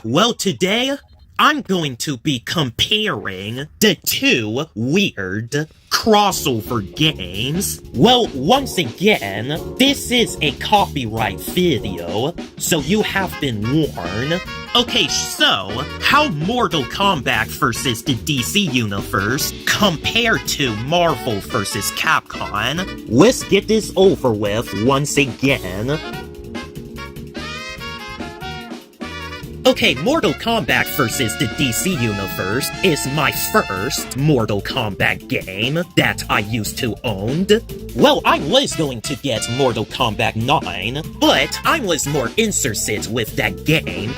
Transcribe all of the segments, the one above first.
Well, today, I'm going to be comparing the two weird crossover games. Well, once again, this is a copyright video, so you have been warned. Okay, so, how Mortal Kombat vs. the DC Universe compared to Marvel vs. Capcom? Let's get this over with once again. Okay, Mortal Kombat vs. the DC Universe is my first Mortal Kombat game that I used to own. Well, I was going to get Mortal Kombat 9, but I was more interested with that game.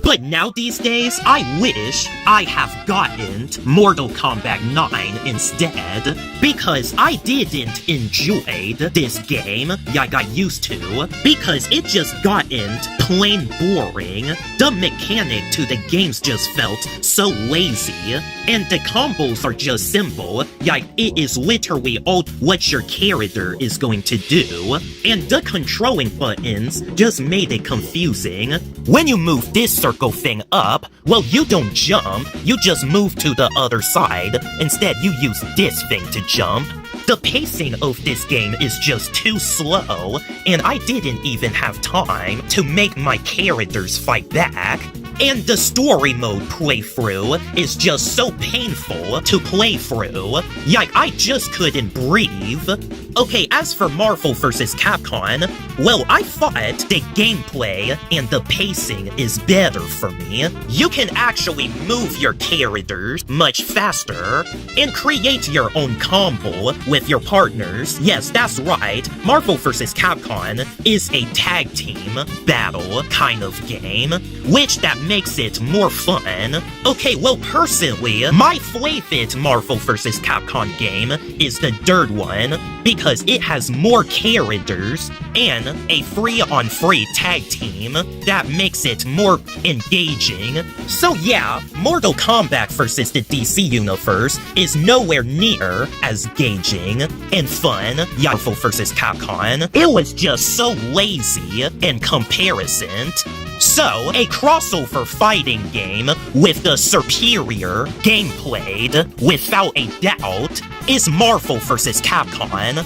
But now these days, I wish I have gotten Mortal Kombat 9 instead, because I didn't enjoy this game like I used to, because it just gotten plain boring. The mechanic to the games just felt so lazy, and the combos are just simple, like it is literally all what your character is going to do, and the controlling buttons just made it confusing. When you move this circle thing up, well, you don't jump, you just move to the other side. Instead, you use this thing to jump. The pacing of this game is just too slow, and I didn't even have time to make my characters fight back. And the story mode playthrough is just so painful to play through. Like, I just couldn't breathe. Okay, as for Marvel vs. Capcom, well, I thought the gameplay and the pacing is better for me. You can actually move your characters much faster and create your own combo with your partners. Yes, that's right, Marvel vs. Capcom is a tag team battle kind of game, which that makes it more fun. Okay, well, personally, my favorite Marvel vs. Capcom game is the third one, because it has more characters and a free-on-free tag team that makes it more engaging. So yeah, Mortal Kombat vs. the DC Universe is nowhere near as engaging and fun as Marvel vs. Capcom. It was just so lazy in comparison. So, a crossover fighting game with the superior gameplay, without a doubt, is Marvel vs. Capcom.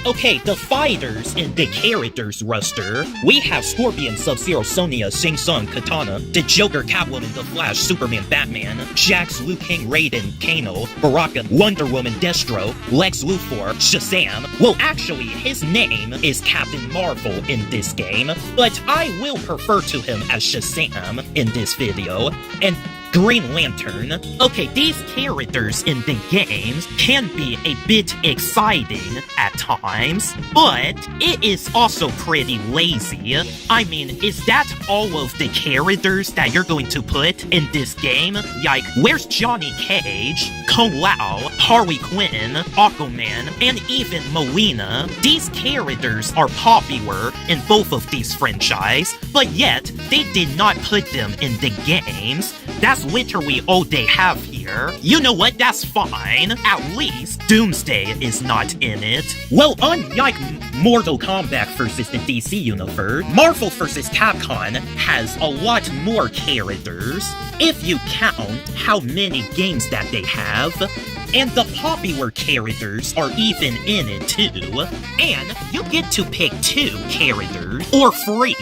Okay, the fighters in the characters roster, we have Scorpion, Sub-Zero, Sonya, Shang Tsung, Katana, the Joker, Catwoman, The Flash, Superman, Batman, Jax, Liu Kang, Raiden, Kano, Baraka, Wonder Woman, Destro, Lex Luthor, Shazam. Well, actually, his name is Captain Marvel in this game, but I will refer to him as Shazam in this video, and Green Lantern. Okay, these characters in the games can be a bit exciting at times, but it is also pretty lazy. I mean, is that all of the characters that you're going to put in this game? Like, where's Johnny Cage, Kung Lao, Harley Quinn, Aquaman, and even Molina? These characters are popular in both of these franchises, but yet, they did not put them in the games. That's literally all they have here. You know what? That's fine. At least Doomsday is not in it. Well, unlike Mortal Kombat vs. the DC Universe, Marvel vs. Capcom has a lot more characters, if you count how many games that they have. And the popular characters are even in it too. And you get to pick 2 characters, or 3,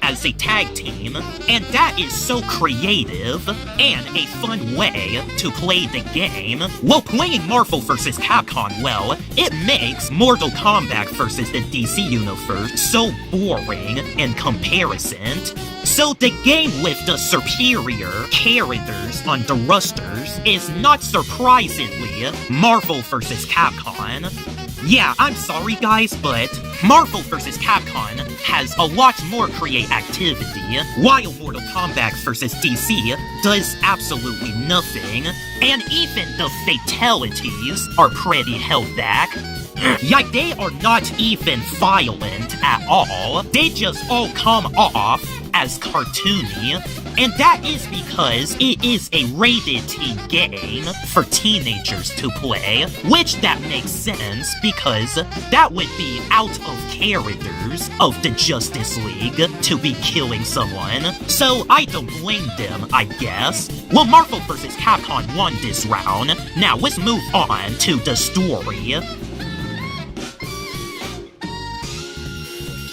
as a tag team. And that is so creative, and a fun way to play the game. Well, playing Marvel vs. Capcom, well, it makes Mortal Kombat vs. the DC Universe so boring in comparison. So the game with the superior characters on the rosters is not surprisingly Marvel vs. Capcom. Yeah, I'm sorry guys, but Marvel vs. Capcom has a lot more creative activity, while Mortal Kombat vs. DC does absolutely nothing, and even the fatalities are pretty held back. Like, they are not even violent at all, they just all come off as cartoony, And that is because it is a rated T game for teenagers to play, which that makes sense because that would be out of characters of the Justice League to be killing someone. So I don't blame them, I guess. Well, Marvel vs. Capcom won this round. Now let's move on to the story.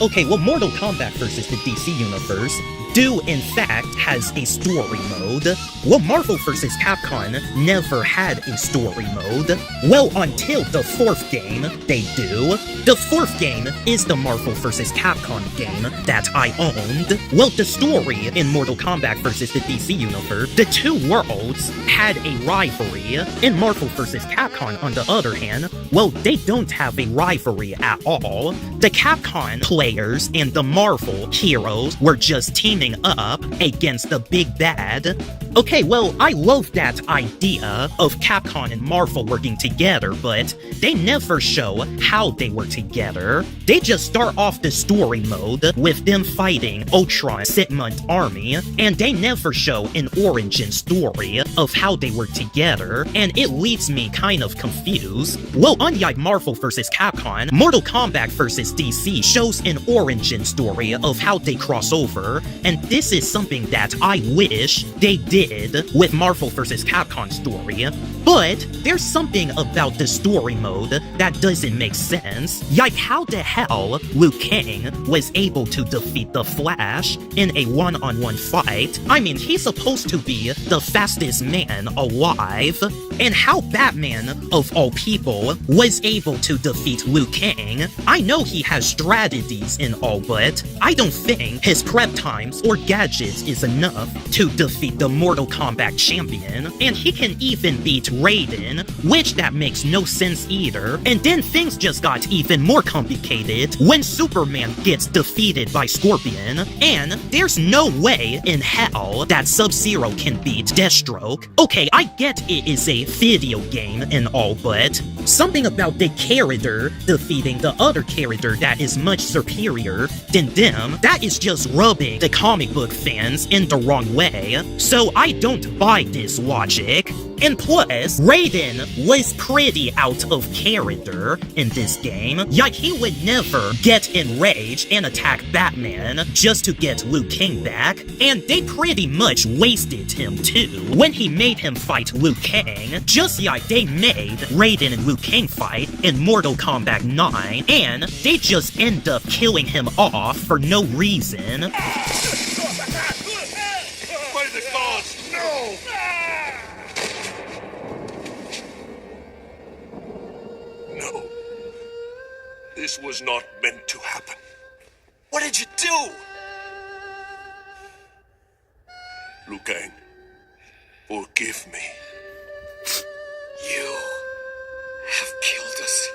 Okay, well, Mortal Kombat vs. the DC Universe do, in fact, has a story mode. Well, Marvel vs. Capcom never had a story mode. Well, until the 4th game, they do. The 4th game is the Marvel vs. Capcom game that I owned. Well, the story in Mortal Kombat vs. the DC Universe, the two worlds had a rivalry. In Marvel vs. Capcom, on the other hand, well, they don't have a rivalry at all. The Capcom players and the Marvel heroes were just teaming up against the big bad. Okay, well, I love that idea of Capcom and Marvel working together, but they never show how they were together. They just start off the story mode with them fighting Ultron's Sigmund army, and they never show an origin story of how they were together, and it leaves me kind of confused. Well, unlike Marvel vs. Capcom, Mortal Kombat vs. DC shows an origin story of how they cross over, and this is something that I wish they did with Marvel vs. Capcom story. But there's something about the story mode that doesn't make sense. Like, how the hell Liu Kang was able to defeat the Flash in a one-on-one fight? I mean, he's supposed to be the fastest man alive. And how Batman, of all people, was able to defeat Liu Kang? I know he has strategies and all, but I don't think his prep times or gadgets is enough to defeat the Mortal Kombat champion. And he can even beat Raiden, which that makes no sense either. And then things just got even more complicated when Superman gets defeated by Scorpion, and there's no way in hell that Sub-Zero can beat Deathstroke. Okay, I get it is a video game and all, but something about the character defeating the other character that is much superior than them, that is just rubbing the comic book fans in the wrong way. So I don't buy this logic. And plus, Raiden was pretty out of character in this game. Like, he would never get enraged and attack Batman just to get Liu Kang back, and they pretty much wasted him too when he made him fight Liu Kang, just like they made Raiden and Liu Kang fight in Mortal Kombat 9, and they just end up killing him off for no reason. By the gods, no! No. This was not meant to happen. What did you do? Liu Kang, forgive me. You have killed us.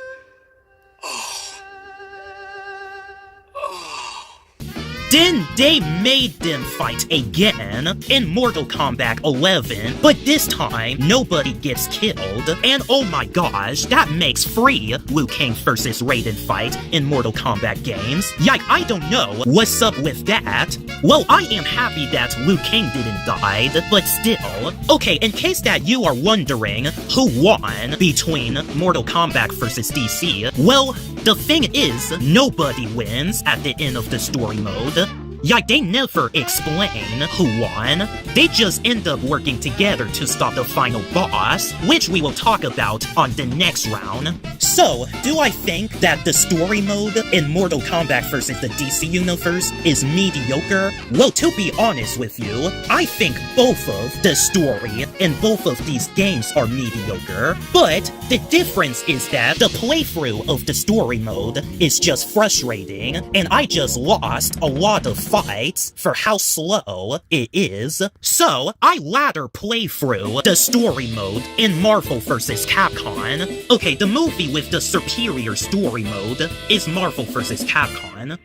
Then they made them fight again in Mortal Kombat 11, but this time nobody gets killed, and oh my gosh, that makes free Liu Kang vs. Raiden fight in Mortal Kombat games. Like, I don't know what's up with that. Well, I am happy that Liu Kang didn't die, but still. Okay, in case that you are wondering who won between Mortal Kombat vs. DC, well, the thing is, nobody wins at the end of the story mode. Like, they never explain who won. They just end up working together to stop the final boss, which we will talk about on the next round. So, do I think that the story mode in Mortal Kombat vs. the DC Universe is mediocre? Well, to be honest with you, I think both of the story in both of these games are mediocre, but the difference is that the playthrough of the story mode is just frustrating, and I just lost a lot of fights for how slow it is. So, I rather play through the story mode in Marvel vs. Capcom. Okay, the movie with the superior story mode is Marvel vs. Capcom.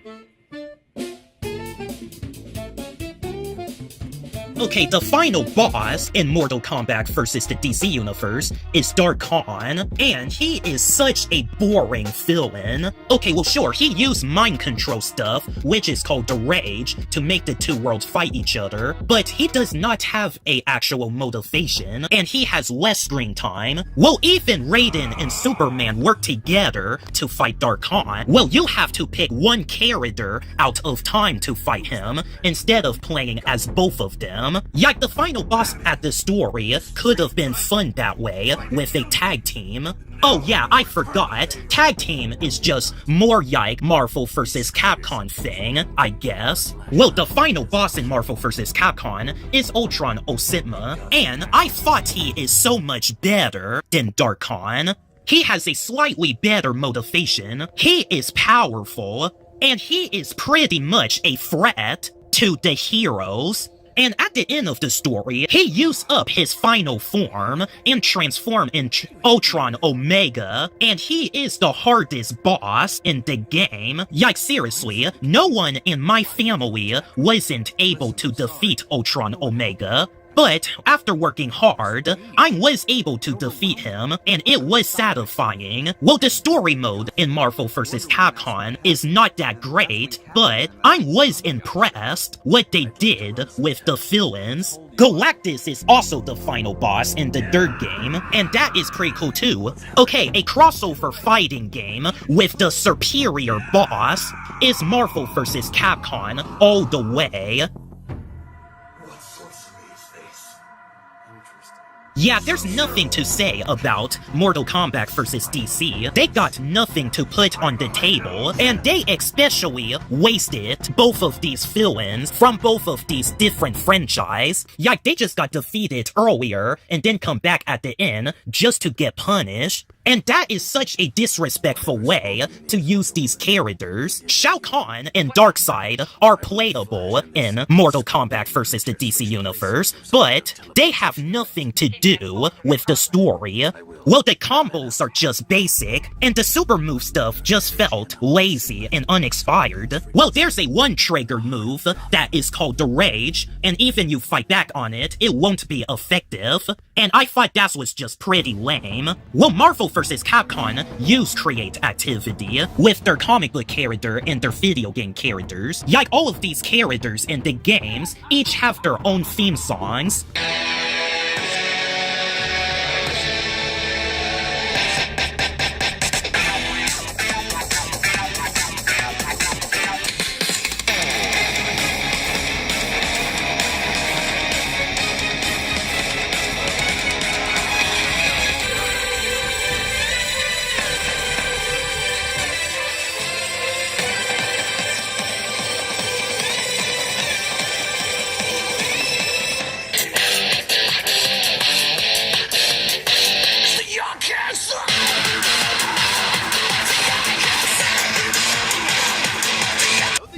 Okay, the final boss in Mortal Kombat vs. the DC Universe is Dark Khan, and he is such a boring villain. Okay, well sure, he used mind control stuff, which is called the Rage, to make the two worlds fight each other, but he does not have a actual motivation, and he has less screen time. Well, even Raiden and Superman work together to fight Dark Khan. Well, you have to pick one character out of time to fight him, instead of playing as both of them. Yike, the final boss at the story could have been fun that way, with a tag team. Oh yeah, I forgot. Tag team is just more Yike Marvel vs. Capcom thing, I guess. Well, the final boss in Marvel vs. Capcom is Ultron Ositma, and I thought he is so much better than Dark Khan. He has a slightly better motivation, he is powerful, and he is pretty much a threat to the heroes. And at the end of the story, he used up his final form and transformed into Ultron Omega, and he is the hardest boss in the game. Like seriously, no one in my family wasn't able to defeat Ultron Omega. But after working hard, I was able to defeat him, and it was satisfying. Well, the story mode in Marvel vs. Capcom is not that great, but I was impressed what they did with the villains. Galactus is also the final boss in the third game, and that is pretty cool too. Okay, a crossover fighting game with the superior boss is Marvel vs. Capcom all the way. Yeah, there's nothing to say about Mortal Kombat vs. DC. They got nothing to put on the table, and they especially wasted both of these villains from both of these different franchises. Yeah, they just got defeated earlier and then come back at the end just to get punished. And that is such a disrespectful way to use these characters. Shao Kahn and Darkseid are playable in Mortal Kombat vs. the DC Universe, but they have nothing to do with the story. Well, the combos are just basic, and the super move stuff just felt lazy and unexpired. Well, there's a one-trigger move that is called the Rage, and even you fight back on it, it won't be effective. And I thought that was just pretty lame. Well, Marvel vs. Capcom used create activity with their comic book character and their video game characters. Like all of these characters in the games each have their own theme songs.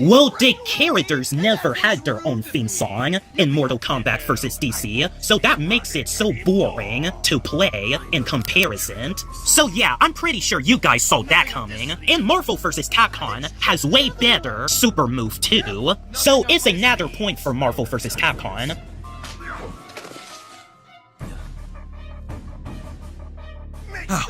Well, the characters never had their own theme song in Mortal Kombat vs. DC, so that makes it so boring to play in comparison. So yeah, I'm pretty sure you guys saw that coming. And Marvel vs. Capcom has way better super move too, so it's another point for Marvel vs. Capcom.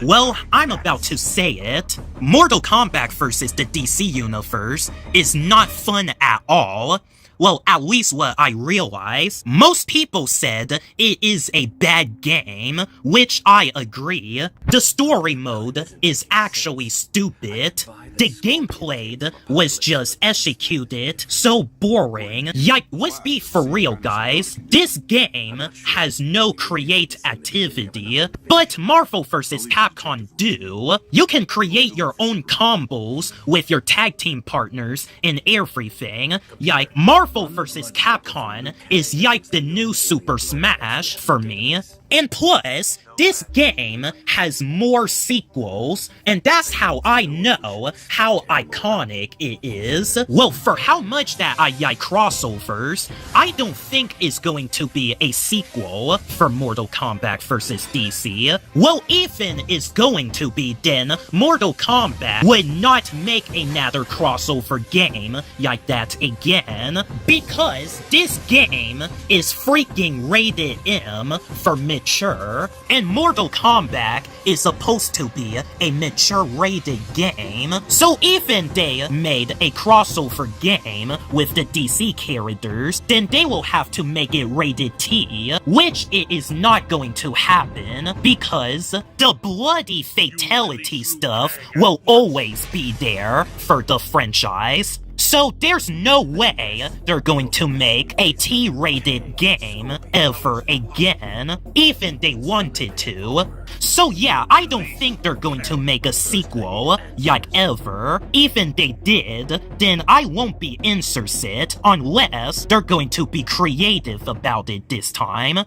Well, I'm about to say it. Mortal Kombat vs. the DC Universe is not fun at all. Well, at least what I realize. Most people said it is a bad game, which I agree. The story mode is actually stupid. The gameplay was just executed so boring. Yike, let's be for real, guys. This game has no create activity, but Marvel vs. Capcom do. You can create your own combos with your tag team partners and everything. Yike, Marvel vs. Capcom is yike the new Super Smash for me. And plus, this game has more sequels, and that's how I know how iconic it is. Well, for how much that I like crossovers, I don't think it's going to be a sequel for Mortal Kombat vs. DC. Well, even is going to be, then Mortal Kombat would not make another crossover game like that again, because this game is freaking rated M for mature, and Mortal Kombat is supposed to be a mature rated game. So even they made a crossover game with the DC characters, then they will have to make it rated T, which it is not going to happen because the bloody fatality stuff will always be there for the franchise. So there's no way they're going to make a T-rated game ever again, even they wanted to. So yeah, I don't think they're going to make a sequel, like ever. Even they did, then I won't be interested unless they're going to be creative about it this time.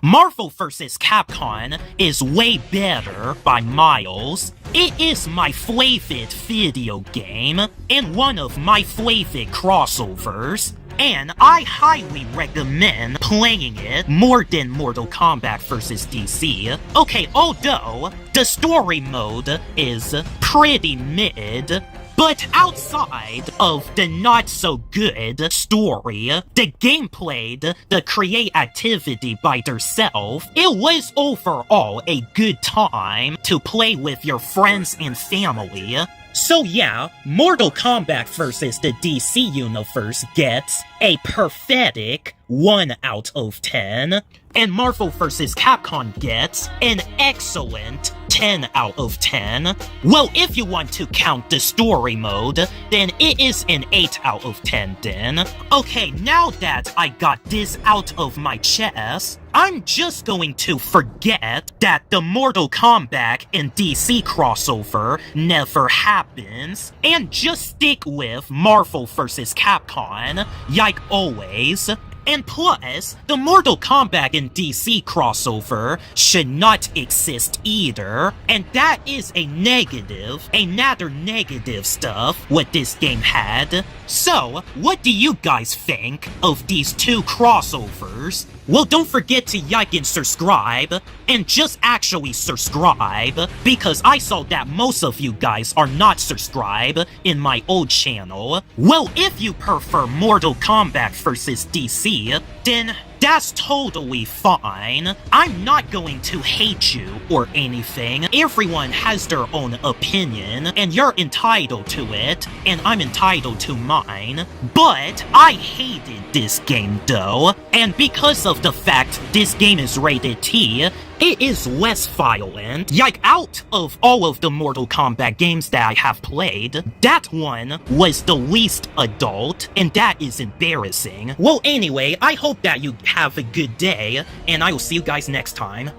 Marvel vs. Capcom is way better by miles. It is my favorite video game, and one of my favorite crossovers, and I highly recommend playing it more than Mortal Kombat vs. DC. Okay, although the story mode is pretty mid, but outside of the not-so-good story, the gameplay, the creativity by themselves, it was overall a good time to play with your friends and family. So yeah, Mortal Kombat vs. the DC Universe gets a pathetic 1 out of 10, and Marvel vs. Capcom gets an excellent 10 out of 10. Well, if you want to count the story mode, then it is an 8 out of 10 then. Okay, now that I got this out of my chest, I'm just going to forget that the Mortal Kombat and DC crossover never happens, and just stick with Marvel vs. Capcom, like always. And plus, the Mortal Kombat and DC crossover should not exist either, and that is a negative, another negative stuff what this game had. So, what do you guys think of these two crossovers? Well, don't forget to like and subscribe, and just actually subscribe, because I saw that most of you guys are not subscribed in my old channel. Well, if you prefer Mortal Kombat vs. DC, then that's totally fine. I'm not going to hate you or anything. Everyone has their own opinion, and you're entitled to it, and I'm entitled to mine. But I hated this game though, and because of the fact this game is rated T, it is less violent. Like, out of all of the Mortal Kombat games that I have played, that one was the least adult, and that is embarrassing. Well, anyway, I hope that you have a good day, and I will see you guys next time.